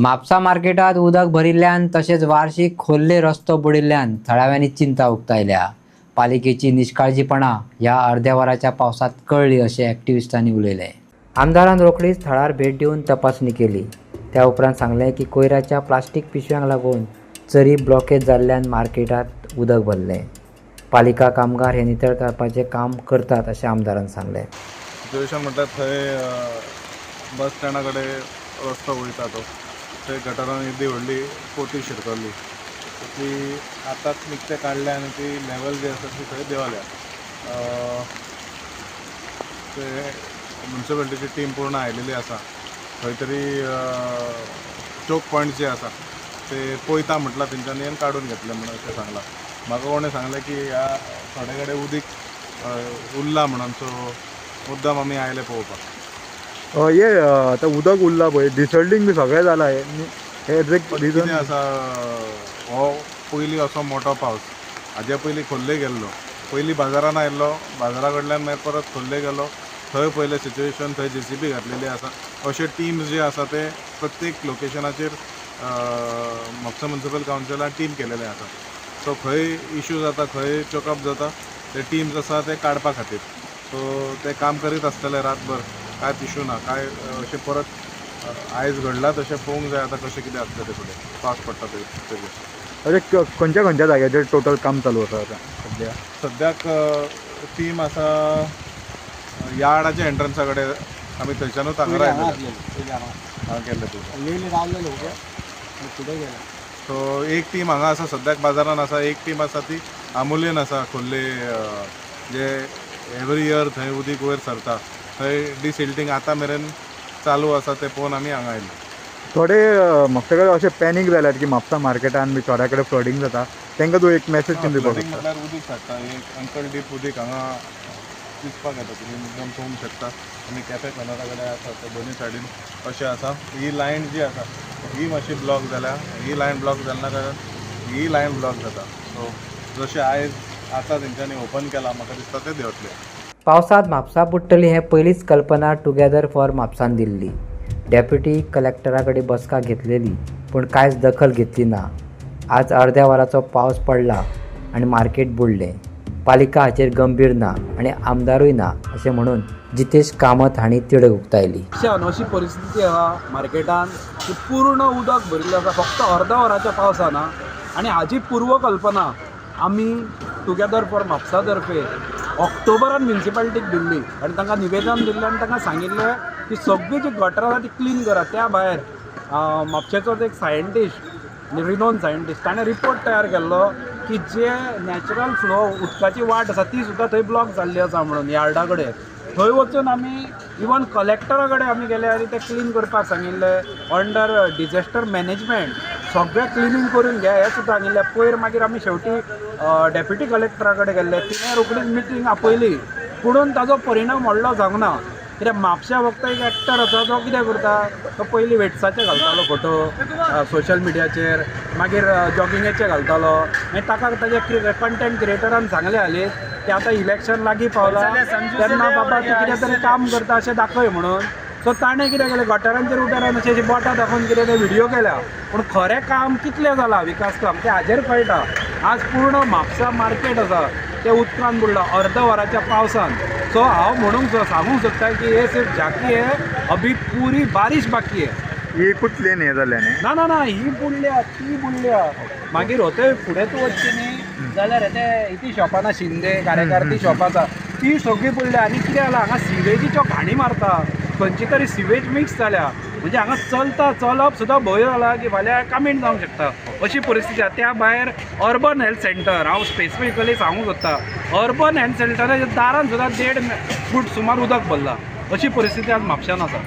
म्हापसा मार्केटात उदक भरिल्ल्यान तसेच वार्षिक खोल्ले रस्तो बुडिल्ल्यान थळाव्यांनी चिंता उक्तायल्या. पालिकेची निष्काळजीपणा ह्या अर्ध्या वराच्या पावसात कळली असे ॲक्टिव्हिस्टांनी उलयले. आमदारान रोखडीच थळार भेट दिवन तपासणी केली. त्या उपरांत सांगले की कोयराच्या प्लास्टीक पिशव्यांक लागून चरी ब्लॉकेज जाल्ल्यान मार्केटात उदक भरले. पालिका कामगार हे नितळ करपाचे काम करतात असे आमदारान सांगले. सिच्युएशन म्हणतात थंय बस स्टँडा कडेन रस्तो वयता तो थंय गटारान येदी व्हडली पोती शिरकल्ली ती आतांच निकते काडल्या आनी ती लेवल जी आसा ती थंय देंवल्या. ते म्युन्सिपालिटीची टीम पूर्ण आयिल्ली आसा. खंय तरी चोक पॉयंट जे आसा ते पळयता म्हटलां तेंच्यांनी आनी काडून घेतले म्हणून अशें सांगलां. म्हाका कोणें सांगलें की ह्या थोडे कडेन उदीक उरला म्हणून सो मुद्दाम आमी आयले पळोवपाक. हे आतां उदक उरला पळय डिसल्टींग बी सगळें जालां हे एग्जॅक्ट रिजन कितें आसा हो पयलीं असो मोठो पावस हाज्या पयलीं खोर्ले गेल्लो पयलीं बाजारान आयल्लो बाजारा कडल्यान मागीर परत खोर्ले गेलो थंय पयलें सिच्युएशन थंय JCB घातलेली आसा. अशे टिम्स जे आसा ते प्रत्येक लोकेशनाचेर म्हापसा म्युन्सिपल कावन्सिलान टीम केलेले आसा. सो खंय इश्यू जाता खंय चोकअप जाता ते टिम्स आसा ते काडपा खातीर सो ते काम करीत आसतले रातभर कांयच इश्यू ना काय अशें परत आयज घडला तशें पळोवंक जाय आतां कशें कितें आसता ते फुडें पावस पडटा तेजेर. अरे खंयच्या जाग्याचेर टोटल काम चालू आसा आतां सद्याक टीम आसा यार्डाच्या एंट्रन्सा कडेन आमी थंयच्यानूच हांगा केल्ले सो एक टीम हांगा आसा सद्याक बाजारान आसा एक टीम आसा ती आमोलेन आसा खोर्ले जे एवरी इयर थंय उदीक वयर सरता थंय डिसिल्टींग आतां मेरेन चालू आसा ते पळोवन आमी हांगा आयले. थोडे म्हापसा कडेन अशें पॅनीक जाल्यात की म्हापसा मार्केटान बी थोड्या कडेन फ्लडींग जाता तांकां तूं एक मॅसेज कितें दिवपाक शकता? म्हटल्यार उदीक हाडटा एक अंकल डीप उदीक हांगा दिसपाक येता तुमी एकदम पळोवंक शकता. आमी कॅफे कॉर्नरा कडेन आसा ते दोनूय सायडीन अशें आसा. ही लायन जी आसा ही मातशी ब्लॉक जाल्या ही लायन ब्लॉक जालना कारण ही लायन ब्लॉक जाता. सो जशें आयज आतां तेंच्यांनी ओपन केला म्हाका दिसता ते देंवतले. पावसात म्हापसा बुडटली हे पयलींच कल्पना टुगेदर फॉर म्हापसान दिल्ली. डेप्युटी कलेक्टरा कडेन बसका घेतलेली पूण कांयच दखल घेतली ना. आज अर्ध्या वराचो पावस पडला आनी मार्केट बुडलें. पालिका हाचेर गंभीर ना आनी आमदारूय ना अशें म्हणून जितेश कामत हांणी तिडक उक्तायली. अशी परिस्थिती आहा मार्केटान की पूर्ण उदक भरिल्लें आसा फक्त अर्द्या वराच्या पावसाना आनी हाजी पूर्व कल्पना आमी टुगेदर फॉर म्हापसा तर्फे ऑक्टोबरान म्युन्सिपालिटीक दिल्ली आनी तांकां निवेदन दिल्लें आनी तांकां सांगिल्लें की सगळीं जी गटरां आसा ती क्लीन करा. त्या भायर म्हापशेचोच एक सायंटिस्ट रिनोन सायंटिस्ट ताणें रिपोर्ट तयार केल्लो की जे नॅचरल फ्लो उदकाची वाट आसा ती सुद्दां थंय ब्लॉक जाल्ली आसा म्हणून यार्डा कडेन. थंय वचून आमी इवन कलेक्टरा कडेन आमी गेले आनी ते क्लीन करपाक सांगिल्लें अंडर डिझॅस्टर मॅनेजमेंट सगळें क्लिनींग करून घ्या हें सुद्दां सांगिल्लें. पयर मागीर आमी शेवटी डेप्युटी कलेक्टरा कडेन गेल्ले तिणें रोखडीच मिटींग आपयली पुणून ताजो परिणाम व्हडलो जावंक ना. कित्याक म्हापशा फक्त एक एक्टर आसा तो कितें करता तो पयलीं वेट्साचे घालतालो फोटो सोशल मिडियाचेर मागीर जॉगिंगेचे घालतालो मागीर ताका ताजे कंटेंट क्रिएटरान सांगलें हालीं की आतां इलेक्शन लागीं पावलां तेन्ना बाबा तूं कितें तरी काम करता अशें दाखय म्हणून. सो ताणें कितें केलें गटारांचेर उदारण अशें बोटां दाखोवन कितें तें व्हिडियो केल्या पूण खरें काम कितलें जालां विकास काम तें हाजेर कळटा. आज पूर्ण म्हापसा मार्केट आसा तें उदकान बुडलां अर्द्या वराच्या पावसान. सो हांव म्हणूंक सांगूंक सोदता की हे सिर्फ झांकी है अभी पूरी बारिश बाकी है. एकूच लेन हें जालें न्ही ना ना ना ही बुडल्या ती बुडल्या मागीर होते फुडें तूं वचची न्ही जाल्यार ती शॉपां ना शिंदे कार्यकर्ती शॉप आसा ती सगळी बुडल्या. आनी कितें जालां हांगा सिवेजीच्यो घाणी मारता खंयची तरी सिवेज मिक्स जाल्या म्हणजे हांगा चलप सुद्दां भंय जाला की फाल्यां कामीण जावंक शकता अशी परिस्थिती आसा. त्या भायर अर्बन हेल्थ सेंटर हांव स्पेसिफिकली सांगूंक सोदता अर्बन हेल्थ सेंटराच्या दारान सुद्दां 1.5 फूट सुमार उदक भरलां अशी परिस्थिती आज म्हापशान आसा.